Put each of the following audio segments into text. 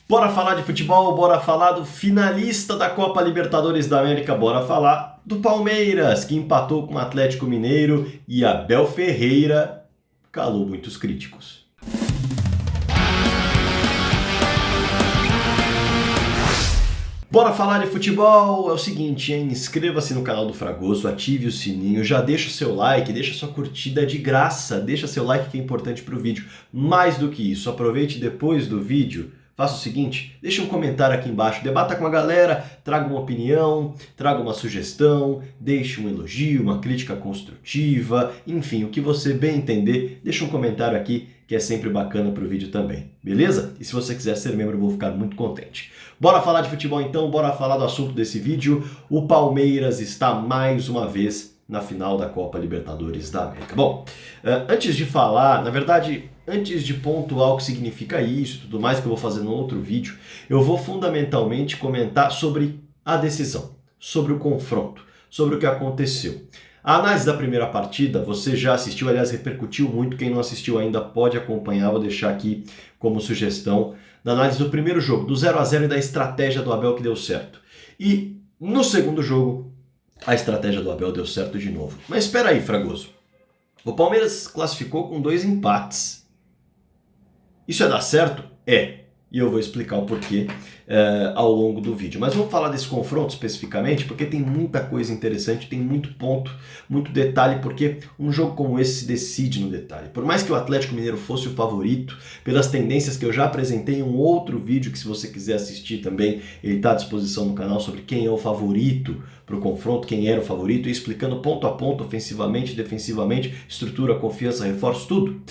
Bora falar de futebol, bora falar do finalista da Copa Libertadores da América, bora falar do Palmeiras, que empatou com o Atlético Mineiro e Abel Ferreira calou muitos críticos. Bora falar de futebol? É o seguinte, hein? Inscreva-se no canal do Fragoso, ative o sininho, já deixa o seu like, deixa sua curtida de graça, deixa seu like que é importante para o vídeo. Mais do que isso, aproveite depois do vídeo, faça o seguinte, deixa um comentário aqui embaixo, debata com a galera, traga uma opinião, traga uma sugestão, deixe um elogio, uma crítica construtiva, enfim, o que você bem entender, deixa um comentário aqui que é sempre bacana para o vídeo também, beleza? E se você quiser ser membro, eu vou ficar muito contente. Bora falar de futebol então, bora falar do assunto desse vídeo. O Palmeiras está mais uma vez na final da Copa Libertadores da América. Bom, antes de falar, na verdade, antes de pontuar o que significa isso e tudo mais, que eu vou fazer no outro vídeo, eu vou fundamentalmente comentar sobre a decisão, sobre o confronto, sobre o que aconteceu. A análise da primeira partida, você já assistiu, aliás, repercutiu muito. Quem não assistiu ainda pode acompanhar, vou deixar aqui como sugestão, da análise do primeiro jogo, do 0-0 e da estratégia do Abel que deu certo. E no segundo jogo, a estratégia do Abel deu certo de novo. Mas espera aí, Fragoso. O Palmeiras classificou com 2 empates. Isso é dar certo? É. E eu vou explicar o porquê ao longo do vídeo. Mas vamos falar desse confronto especificamente, porque tem muita coisa interessante, tem muito ponto, muito detalhe, porque um jogo como esse se decide no detalhe. Por mais que o Atlético Mineiro fosse o favorito, pelas tendências que eu já apresentei em um outro vídeo, que se você quiser assistir também, ele está à disposição no canal, sobre quem é o favorito para o confronto, quem era o favorito, e explicando ponto a ponto, ofensivamente, defensivamente, estrutura, confiança, reforço, tudo.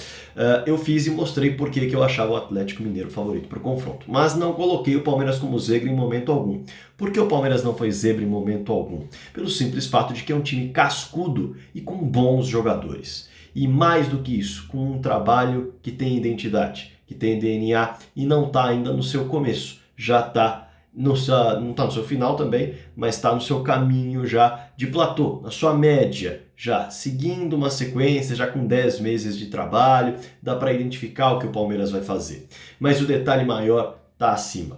Eu fiz e mostrei por que eu achava o Atlético Mineiro favorito para o confronto. Mas não coloquei o Palmeiras como zebra em momento algum. Por que o Palmeiras não foi zebra em momento algum? Pelo simples fato de que é um time cascudo e com bons jogadores. E mais do que isso, com um trabalho que tem identidade, que tem DNA e não está ainda no seu começo. Já está não está no seu final também, mas está no seu caminho já de platô, na sua média, já seguindo uma sequência, já com 10 meses de trabalho, dá para identificar o que o Palmeiras vai fazer. Mas o detalhe maior está acima.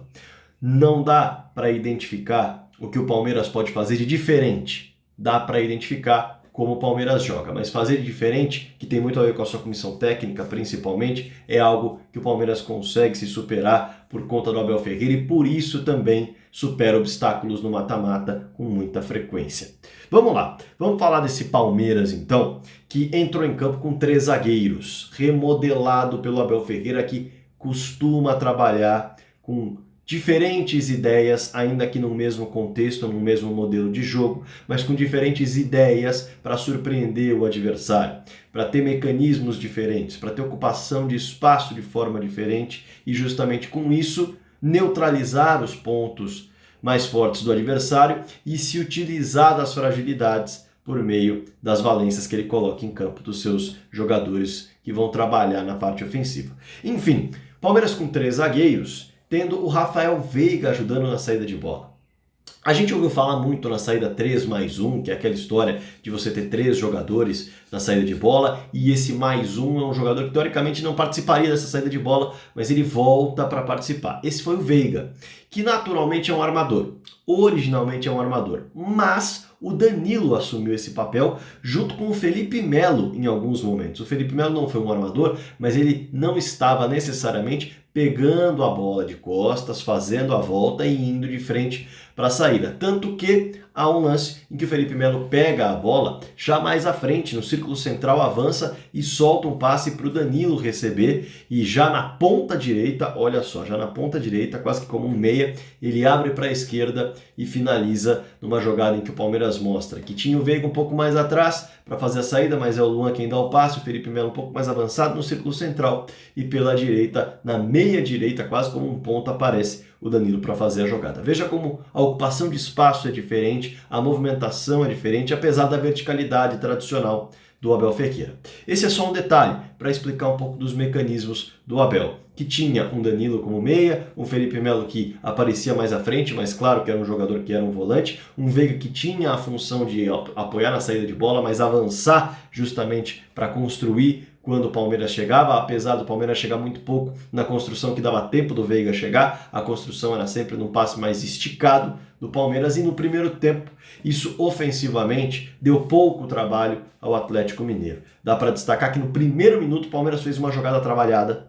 Não dá para identificar o que o Palmeiras pode fazer de diferente. Dá para identificar como o Palmeiras joga, mas fazer de diferente, que tem muito a ver com a sua comissão técnica principalmente, é algo que o Palmeiras consegue se superar por conta do Abel Ferreira e por isso também supera obstáculos no mata-mata com muita frequência. Vamos lá, vamos falar desse Palmeiras então, que entrou em campo com 3 zagueiros, remodelado pelo Abel Ferreira, que costuma trabalhar com diferentes ideias, ainda que no mesmo contexto, no mesmo modelo de jogo, mas com diferentes ideias para surpreender o adversário, para ter mecanismos diferentes, para ter ocupação de espaço de forma diferente e justamente com isso neutralizar os pontos mais fortes do adversário e se utilizar das fragilidades por meio das valências que ele coloca em campo dos seus jogadores que vão trabalhar na parte ofensiva. Enfim, Palmeiras com 3 zagueiros, tendo o Rafael Veiga ajudando na saída de bola. A gente ouviu falar muito na saída 3+1, que é aquela história de você ter 3 jogadores na saída de bola, e esse +1 é um jogador que teoricamente não participaria dessa saída de bola, mas ele volta para participar. Esse foi o Veiga, que naturalmente é um armador, originalmente é um armador, mas o Danilo assumiu esse papel junto com o Felipe Melo em alguns momentos. O Felipe Melo não foi um armador, mas ele não estava necessariamente pegando a bola de costas, fazendo a volta e indo de frente para a saída. Tanto que há um lance em que o Felipe Melo pega a bola já mais à frente, no círculo central, avança e solta um passe para o Danilo receber e já na ponta direita, olha só, já na ponta direita, quase que como um meia, ele abre para a esquerda e finaliza numa jogada em que o Palmeiras mostra que tinha o Veiga um pouco mais atrás para fazer a saída, mas é o Luan quem dá o passe, o Felipe Melo um pouco mais avançado no círculo central e pela direita, na meia direita, quase como um ponto, aparece o Danilo para fazer a jogada. Veja como a ocupação de espaço é diferente, a movimentação é diferente, apesar da verticalidade tradicional do Abel Ferreira. Esse é só um detalhe para explicar um pouco dos mecanismos do Abel, que tinha um Danilo como meia, um Felipe Melo que aparecia mais à frente, mas claro que era um jogador que era um volante, um Veiga que tinha a função de apoiar na saída de bola, mas avançar justamente para construir quando o Palmeiras chegava, apesar do Palmeiras chegar muito pouco na construção que dava tempo do Veiga chegar, a construção era sempre num passe mais esticado do Palmeiras, e no primeiro tempo isso ofensivamente deu pouco trabalho ao Atlético Mineiro. Dá para destacar que no primeiro minuto o Palmeiras fez uma jogada trabalhada,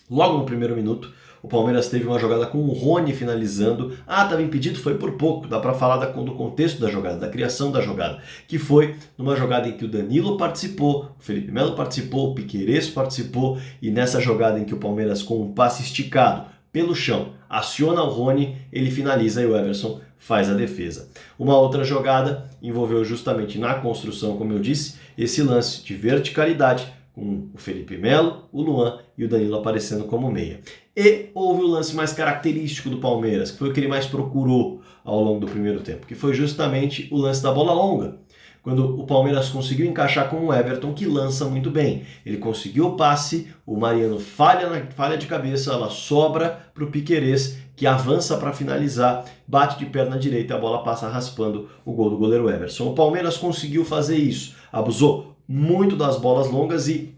logo no primeiro minuto. O Palmeiras teve uma jogada com o Rony finalizando. Estava impedido, foi por pouco. Dá para falar do contexto da jogada, da criação da jogada. Que foi numa jogada em que o Danilo participou, o Felipe Melo participou, o Piquerez participou. E nessa jogada em que o Palmeiras, com um passe esticado pelo chão, aciona o Rony, ele finaliza e o Everson faz a defesa. Uma outra jogada envolveu justamente na construção, como eu disse, esse lance de verticalidade, com o Felipe Melo, o Luan e o Danilo aparecendo como meia. E houve o lance mais característico do Palmeiras, que foi o que ele mais procurou ao longo do primeiro tempo, que foi justamente o lance da bola longa, quando o Palmeiras conseguiu encaixar com o Everton, que lança muito bem. Ele conseguiu o passe, o Mariano falha de cabeça, ela sobra para o Piquerez, que avança para finalizar, bate de perna direita e a bola passa raspando o gol do goleiro Everson. O Palmeiras conseguiu fazer isso, abusou muito das bolas longas e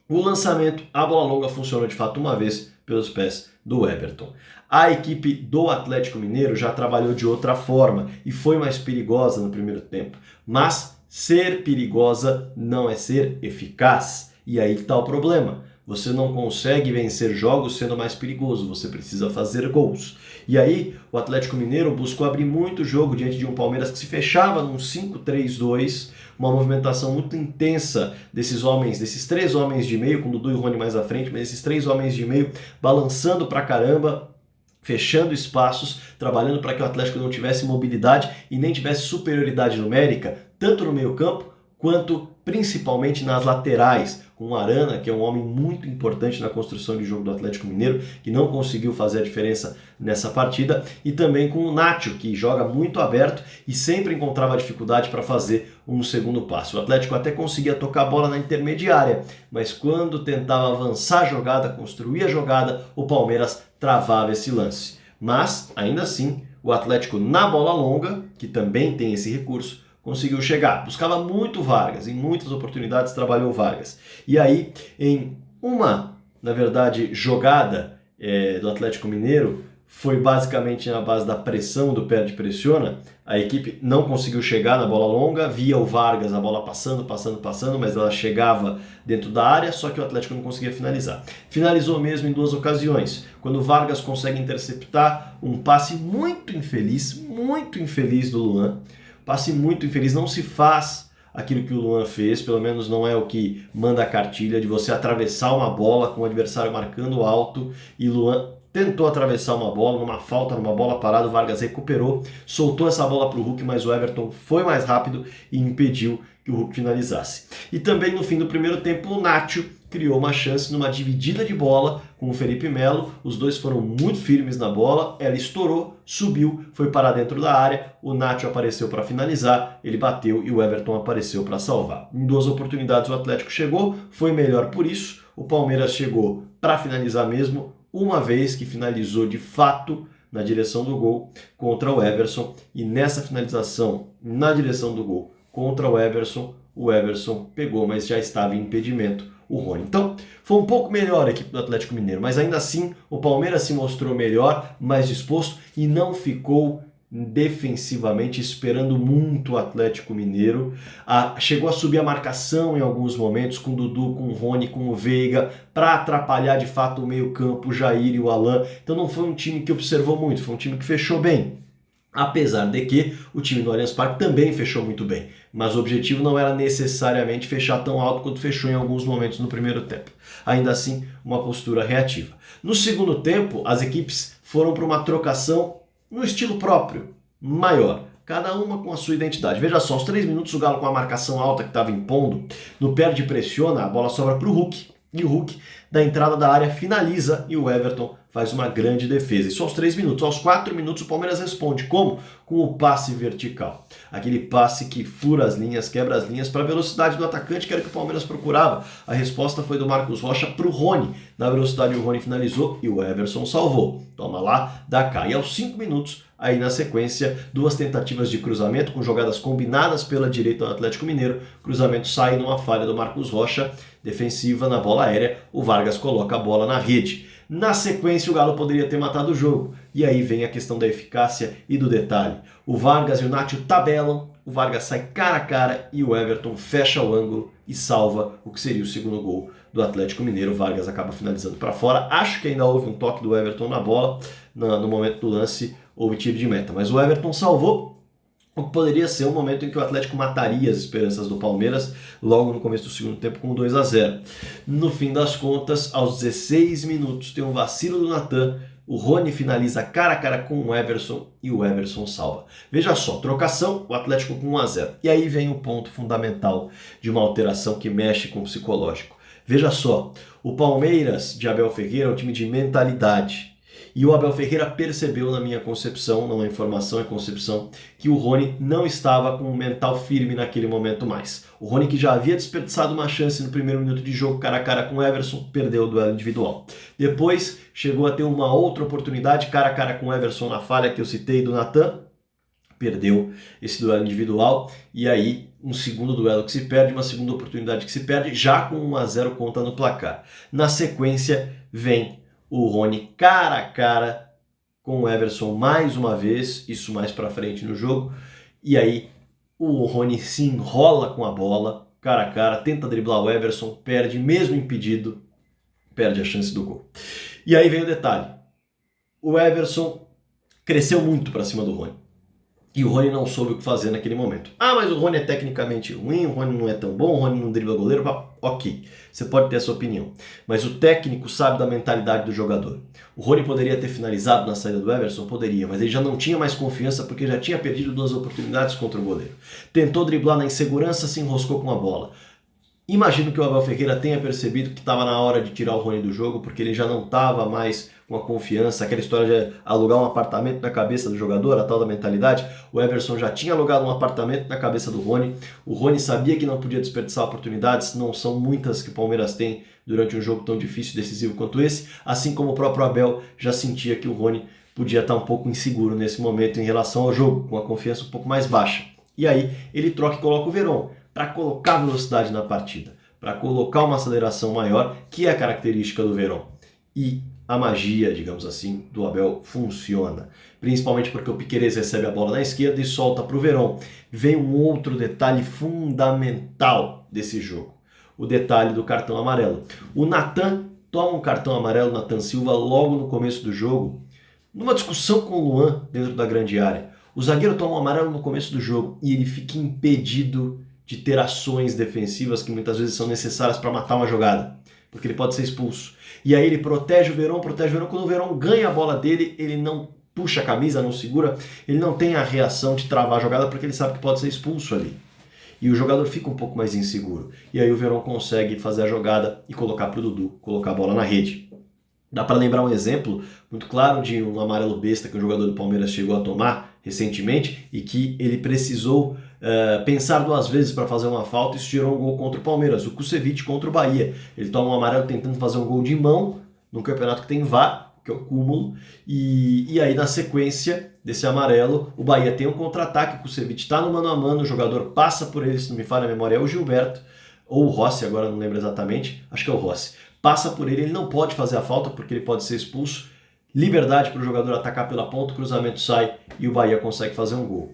o lançamento, a bola longa funcionou de fato uma vez pelos pés do Everton. A equipe do Atlético Mineiro já trabalhou de outra forma e foi mais perigosa no primeiro tempo. Mas ser perigosa não é ser eficaz. E aí está o problema. Você não consegue vencer jogos sendo mais perigoso, você precisa fazer gols. E aí o Atlético Mineiro buscou abrir muito o jogo diante de um Palmeiras que se fechava num 5-3-2, uma movimentação muito intensa desses homens, desses três homens de meio, com o Dudu e o Rony mais à frente, mas esses três homens de meio balançando pra caramba, fechando espaços, trabalhando para que o Atlético não tivesse mobilidade e nem tivesse superioridade numérica, tanto no meio-campo quanto principalmente nas laterais, com o Arana, que é um homem muito importante na construção de jogo do Atlético Mineiro, que não conseguiu fazer a diferença nessa partida, e também com o Nacho, que joga muito aberto e sempre encontrava dificuldade para fazer um segundo passe. O Atlético até conseguia tocar a bola na intermediária, mas quando tentava avançar a jogada, construir a jogada, o Palmeiras travava esse lance. Mas, ainda assim, o Atlético na bola longa, que também tem esse recurso, conseguiu chegar. Buscava muito Vargas, em muitas oportunidades trabalhou Vargas. E aí, em uma, na verdade, jogada do Atlético Mineiro, foi basicamente na base da pressão, do perde-pressiona. A equipe não conseguiu chegar na bola longa, via o Vargas, a bola passando, mas ela chegava dentro da área, só que o Atlético não conseguia finalizar. Finalizou mesmo em duas ocasiões, quando o Vargas consegue interceptar um passe muito infeliz do Luan. Passe muito infeliz, não se faz aquilo que o Luan fez, pelo menos não é o que manda a cartilha, de você atravessar uma bola com o adversário marcando alto, e Luan tentou atravessar uma bola, numa falta, numa bola parada, o Vargas recuperou, soltou essa bola para o Hulk, mas o Everton foi mais rápido e impediu que o Hulk finalizasse. E também no fim do primeiro tempo, o Nacho criou uma chance numa dividida de bola com o Felipe Melo, os dois foram muito firmes na bola, ela estourou, subiu, foi parar dentro da área, o Nacho apareceu para finalizar, ele bateu e o Everton apareceu para salvar. Em duas oportunidades o Atlético chegou, foi melhor por isso, o Palmeiras chegou para finalizar mesmo, uma vez que finalizou de fato na direção do gol contra o Everson, e nessa finalização na direção do gol contra o Everson pegou, mas já estava em impedimento o Rony. Então, foi um pouco melhor a equipe do Atlético Mineiro, mas ainda assim o Palmeiras se mostrou melhor, mais disposto e não ficou defensivamente esperando muito o Atlético Mineiro. Chegou a subir a marcação em alguns momentos com o Dudu, com o Rony, com o Veiga, para atrapalhar de fato o meio-campo, o Jair e o Alan. Então não foi um time que observou muito, foi um time que fechou bem. Apesar de que o time do Allianz Parque também fechou muito bem, mas o objetivo não era necessariamente fechar tão alto quanto fechou em alguns momentos no primeiro tempo. Ainda assim, uma postura reativa. No segundo tempo, as equipes foram para uma trocação no estilo próprio, maior, cada uma com a sua identidade. Veja só, aos 3 minutos o Galo com a marcação alta que estava impondo, no perde-pressiona, a bola sobra para o Hulk, e o Hulk da entrada da área, finaliza e o Everton faz uma grande defesa. Isso aos 3 minutos. Aos 4 minutos o Palmeiras responde. Como? Com o passe vertical. Aquele passe que fura as linhas, quebra as linhas para a velocidade do atacante, que era o que o Palmeiras procurava. A resposta foi do Marcos Rocha para o Rony. Na velocidade o Rony finalizou e o Everson salvou. Toma lá, dá cá. E aos 5 minutos, aí na sequência, 2 tentativas de cruzamento com jogadas combinadas pela direita do Atlético Mineiro. Cruzamento sai numa falha do Marcos Rocha, defensiva na bola aérea. O Vargas coloca a bola na rede. Na sequência, o Galo poderia ter matado o jogo. E aí vem a questão da eficácia e do detalhe. O Vargas e o Nacho tabelam, o Vargas sai cara a cara e o Everton fecha o ângulo e salva o que seria o segundo gol do Atlético Mineiro. O Vargas acaba finalizando para fora. Acho que ainda houve um toque do Everton na bola. No momento do lance, houve tiro de meta. Mas o Everton salvou o que poderia ser um momento em que o Atlético mataria as esperanças do Palmeiras logo no começo do segundo tempo com 2-0. No fim das contas, aos 16 minutos, tem um vacilo do Natan, o Rony finaliza cara a cara com o Everson e o Everson salva. Veja só, trocação, o Atlético com 1-0. E aí vem o ponto fundamental de uma alteração que mexe com o psicológico. Veja só, o Palmeiras de Abel Ferreira é um time de mentalidade. E o Abel Ferreira percebeu, na minha concepção, não é informação, é concepção, que o Rony não estava com o mental firme naquele momento mais. O Rony, que já havia desperdiçado uma chance no primeiro minuto de jogo cara a cara com o Everson, perdeu o duelo individual. Depois chegou a ter uma outra oportunidade cara a cara com o Everson na falha que eu citei do Natan, perdeu esse duelo individual, e aí um segundo duelo que se perde, uma segunda oportunidade que se perde, já com 1-0 conta no placar. Na sequência vem o Rony cara a cara com o Everson mais uma vez, isso mais pra frente no jogo, e aí o Rony se enrola com a bola, cara a cara, tenta driblar o Everson, perde, mesmo impedido, perde a chance do gol. E aí vem o detalhe, o Everson cresceu muito pra cima do Rony, e o Rony não soube o que fazer naquele momento. Ah, mas o Rony é tecnicamente ruim, o Rony não é tão bom, o Rony não dribla goleiro. Ok, você pode ter a sua opinião. Mas o técnico sabe da mentalidade do jogador. O Rony poderia ter finalizado na saída do Everson? Poderia, mas ele já não tinha mais confiança porque já tinha perdido 2 oportunidades contra o goleiro. Tentou driblar na insegurança, se enroscou com a bola. Imagino que o Abel Ferreira tenha percebido que estava na hora de tirar o Rony do jogo, porque ele já não estava mais com a confiança, aquela história de alugar um apartamento na cabeça do jogador, a tal da mentalidade. O Everson já tinha alugado um apartamento na cabeça do Rony, o Rony sabia que não podia desperdiçar oportunidades, não são muitas que o Palmeiras tem durante um jogo tão difícil e decisivo quanto esse, assim como o próprio Abel já sentia que o Rony podia estar um pouco inseguro nesse momento em relação ao jogo, com a confiança um pouco mais baixa. E aí ele troca e coloca o Veron, para colocar velocidade na partida, para colocar uma aceleração maior, que é a característica do Veron. E a magia, digamos assim, do Abel funciona. Principalmente porque o Piquerez recebe a bola na esquerda e solta para o Veron. Vem um outro detalhe fundamental desse jogo. O detalhe do cartão amarelo. O Natan toma um cartão amarelo, o Natan Silva, logo no começo do jogo, numa discussão com o Luan dentro da grande área. O zagueiro toma um amarelo no começo do jogo e ele fica impedido de ter ações defensivas que muitas vezes são necessárias para matar uma jogada, porque ele pode ser expulso. E aí ele protege o Veron. Quando o Veron ganha a bola dele, ele não puxa a camisa, não segura, ele não tem a reação de travar a jogada porque ele sabe que pode ser expulso ali. E o jogador fica um pouco mais inseguro. E aí o Veron consegue fazer a jogada e colocar para o Dudu, colocar a bola na rede. Dá para lembrar um exemplo muito claro de um amarelo besta que o jogador do Palmeiras chegou a tomar recentemente e que ele precisou pensar 2 vezes para fazer uma falta e isso gerou um gol contra o Palmeiras, o Kusevich contra o Bahia. Ele toma um amarelo tentando fazer um gol de mão num campeonato que tem VAR, que é o cúmulo, e aí na sequência desse amarelo, o Bahia tem um contra-ataque, o Kusevich está no mano a mano, o jogador passa por ele, se não me falha a memória, é o Gilberto, ou o Rossi, agora não lembro exatamente, acho que é o Rossi. Passa por ele, ele não pode fazer a falta porque ele pode ser expulso, liberdade para o jogador atacar pela ponta, o cruzamento sai e o Bahia consegue fazer um gol.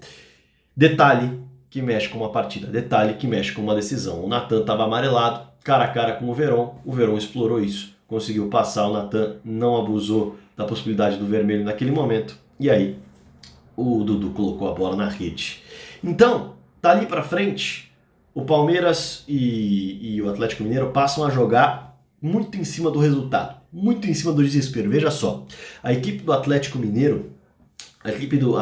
Detalhe que mexe com uma partida, detalhe que mexe com uma decisão. O Natan estava amarelado, cara a cara com o Veron explorou isso, conseguiu passar, o Natan não abusou da possibilidade do vermelho naquele momento, e aí o Dudu colocou a bola na rede. Então, dali para frente, o Palmeiras e o Atlético Mineiro passam a jogar muito em cima do resultado, muito em cima do desespero. Veja só, a equipe do Atlético Mineiro,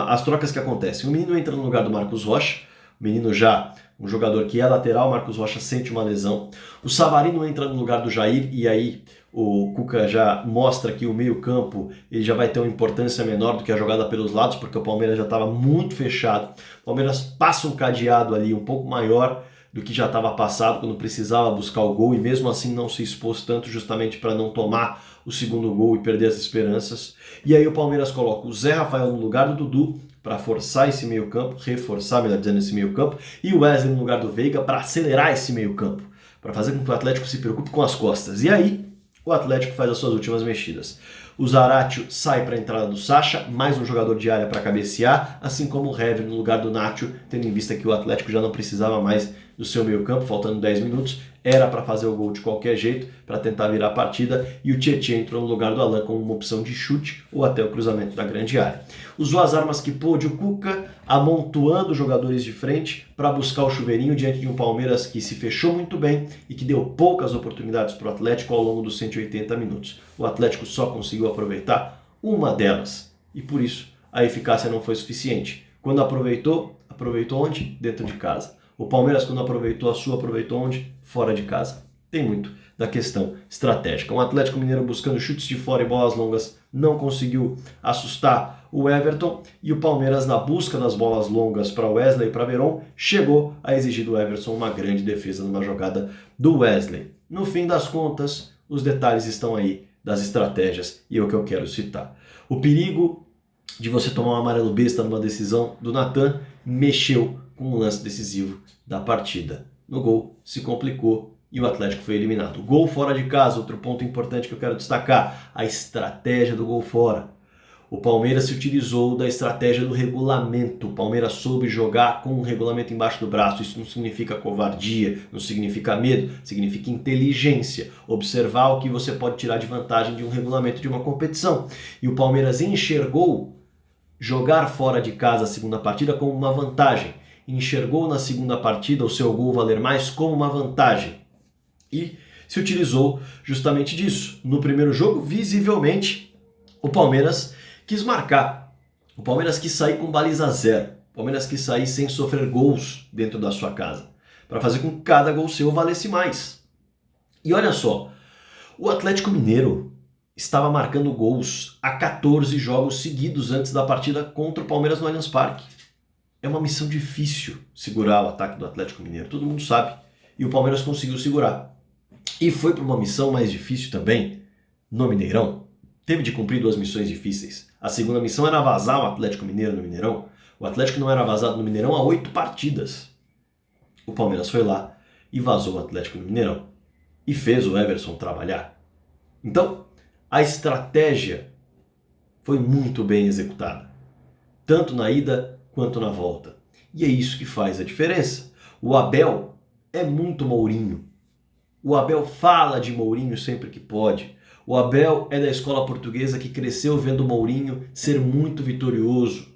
as trocas que acontecem, o menino entra no lugar do Marcos Rocha, o menino já um jogador que é lateral, Marcos Rocha sente uma lesão, o Savarino entra no lugar do Jair e aí o Cuca já mostra que o meio-campo ele já vai ter uma importância menor do que a jogada pelos lados, porque o Palmeiras já estava muito fechado. O Palmeiras passa um cadeado ali um pouco maior do que já estava passado quando precisava buscar o gol, e mesmo assim não se expôs tanto, justamente para não tomar o segundo gol e perder as esperanças. E aí o Palmeiras coloca o Zé Rafael no lugar do Dudu para forçar esse meio-campo, reforçar, melhor dizendo, esse meio-campo, e o Wesley no lugar do Veiga para acelerar esse meio-campo, para fazer com que o Atlético se preocupe com as costas. E aí o Atlético faz as suas últimas mexidas. O Zaratio sai para a entrada do Sacha, mais um jogador de área para cabecear, assim como o Hever no lugar do Nacho, tendo em vista que o Atlético já não precisava mais do seu meio-campo, faltando 10 minutos, era para fazer o gol de qualquer jeito, para tentar virar a partida, e o Tietchan entrou no lugar do Alan como uma opção de chute ou até o cruzamento da grande área. Usou as armas que pôde o Cuca, amontoando jogadores de frente para buscar o chuveirinho diante de um Palmeiras que se fechou muito bem e que deu poucas oportunidades para o Atlético ao longo dos 180 minutos. O Atlético só conseguiu aproveitar uma delas, e por isso a eficácia não foi suficiente. Quando aproveitou onde? Dentro de casa. O Palmeiras, quando aproveitou a sua, aproveitou onde? Fora de casa. Tem muito da questão estratégica. Um Atlético Mineiro buscando chutes de fora e bolas longas não conseguiu assustar o Everton, e o Palmeiras, na busca das bolas longas para Wesley e para Veron, chegou a exigir do Everton uma grande defesa numa jogada do Wesley. No fim das contas, os detalhes estão aí das estratégias, e é o que eu quero citar. O perigo de você tomar um amarelo besta numa decisão do Natan mexeu com o lance decisivo da partida. No gol se complicou e o Atlético foi eliminado. Gol fora de casa, outro ponto importante que eu quero destacar, a estratégia do gol fora. O Palmeiras se utilizou da estratégia do regulamento. O Palmeiras soube jogar com o regulamento embaixo do braço. Isso não significa covardia, não significa medo, significa inteligência. Observar o que você pode tirar de vantagem de um regulamento de uma competição. E o Palmeiras enxergou jogar fora de casa a segunda partida como uma vantagem. Enxergou na segunda partida o seu gol valer mais como uma vantagem. E se utilizou justamente disso. No primeiro jogo, visivelmente, o Palmeiras quis marcar. O Palmeiras quis sair com baliza zero. O Palmeiras quis sair sem sofrer gols dentro da sua casa, para fazer com que cada gol seu valesse mais. E olha só, o Atlético Mineiro estava marcando gols a 14 jogos seguidos antes da partida contra o Palmeiras no Allianz Parque. É uma missão difícil segurar o ataque do Atlético Mineiro, todo mundo sabe. E o Palmeiras conseguiu segurar. E foi para uma missão mais difícil também no Mineirão. Teve de cumprir duas missões difíceis. A segunda missão era vazar o Atlético Mineiro no Mineirão. O Atlético não era vazado no Mineirão há 8 partidas. O Palmeiras foi lá e vazou o Atlético no Mineirão. E fez o Everson trabalhar. Então, a estratégia foi muito bem executada. Tanto na ida quanto na volta. E é isso que faz a diferença. O Abel é muito Mourinho. O Abel fala de Mourinho sempre que pode. O Abel é da escola portuguesa que cresceu vendo o Mourinho ser muito vitorioso.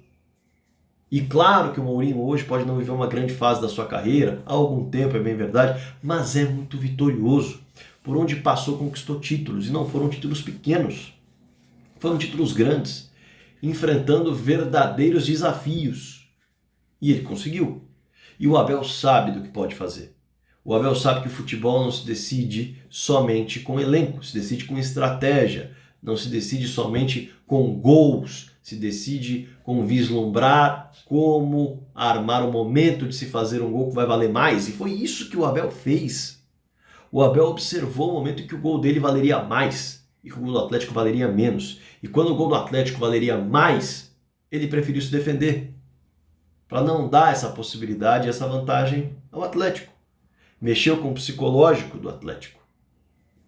E claro que o Mourinho hoje pode não viver uma grande fase da sua carreira, há algum tempo, é bem verdade, mas é muito vitorioso. Por onde passou, conquistou títulos, e não foram títulos pequenos. Foram títulos grandes, enfrentando verdadeiros desafios. E ele conseguiu. E o Abel sabe do que pode fazer. O Abel sabe que o futebol não se decide somente com elenco, se decide com estratégia, não se decide somente com gols, se decide com vislumbrar como armar o momento de se fazer um gol que vai valer mais. E foi isso que o Abel fez. O Abel observou o momento em que o gol dele valeria mais e que o gol do Atlético valeria menos. E quando o gol do Atlético valeria mais, ele preferiu se defender, para não dar essa possibilidade, essa vantagem ao Atlético. Mexeu com o psicológico do Atlético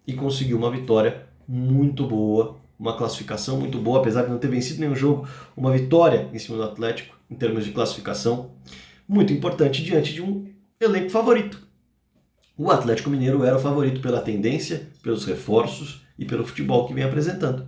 e conseguiu uma vitória muito boa, uma classificação muito boa, apesar de não ter vencido nenhum jogo, uma vitória em cima do Atlético em termos de classificação, muito importante diante de um elenco favorito. O Atlético Mineiro era o favorito pela tendência, pelos reforços e pelo futebol que vem apresentando.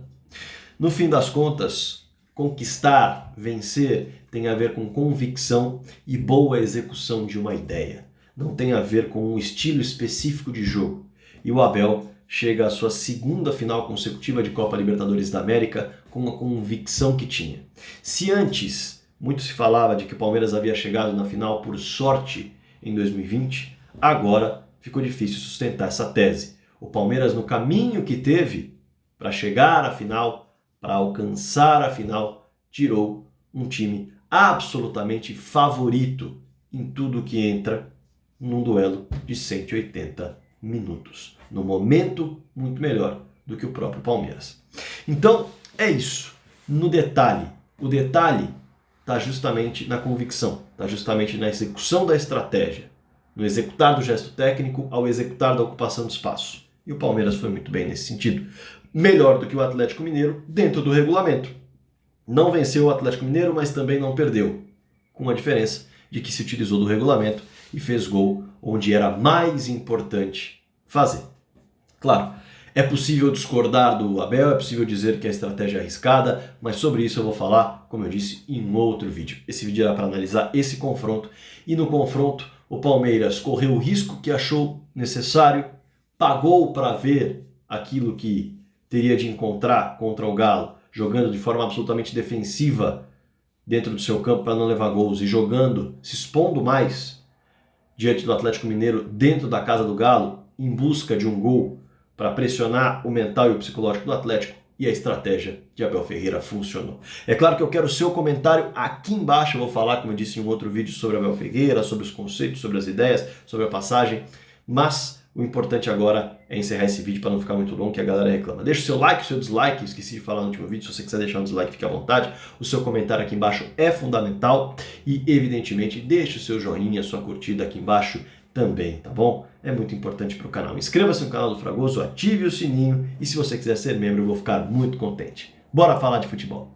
No fim das contas, conquistar, vencer, tem a ver com convicção e boa execução de uma ideia. Não tem a ver com um estilo específico de jogo. E o Abel chega à sua segunda final consecutiva de Copa Libertadores da América com a convicção que tinha. Se antes muito se falava de que o Palmeiras havia chegado na final por sorte em 2020, agora ficou difícil sustentar essa tese. O Palmeiras, no caminho que teve para chegar à final, para alcançar a final, tirou um time absolutamente favorito em tudo que entra num duelo de 180 minutos. No momento, muito melhor do que o próprio Palmeiras. Então, é isso. No detalhe. O detalhe está justamente na convicção, está justamente na execução da estratégia, no executar do gesto técnico ao executar da ocupação de espaço. E o Palmeiras foi muito bem nesse sentido. Melhor do que o Atlético Mineiro dentro do regulamento. Não venceu o Atlético Mineiro, mas também não perdeu. Com a diferença de que se utilizou do regulamento e fez gol onde era mais importante fazer. Claro, é possível discordar do Abel, é possível dizer que a estratégia é arriscada, mas sobre isso eu vou falar, como eu disse, em um outro vídeo. Esse vídeo era para analisar esse confronto, e no confronto o Palmeiras correu o risco que achou necessário, pagou para ver aquilo que teria de encontrar contra o Galo, jogando de forma absolutamente defensiva dentro do seu campo para não levar gols e jogando, se expondo mais diante do Atlético Mineiro dentro da casa do Galo, em busca de um gol para pressionar o mental e o psicológico do Atlético, e a estratégia de Abel Ferreira funcionou. É claro que eu quero o seu comentário aqui embaixo, eu vou falar, como eu disse em um outro vídeo, sobre Abel Ferreira, sobre os conceitos, sobre as ideias, sobre a passagem, mas o importante agora é encerrar esse vídeo para não ficar muito longo, que a galera reclama. Deixa o seu like, o seu dislike, esqueci de falar no último vídeo, se você quiser deixar um dislike, fique à vontade. O seu comentário aqui embaixo é fundamental e, evidentemente, deixe o seu joinha, a sua curtida aqui embaixo também, tá bom? É muito importante para o canal. Inscreva-se no canal do Fragoso, ative o sininho e se você quiser ser membro, eu vou ficar muito contente. Bora falar de futebol!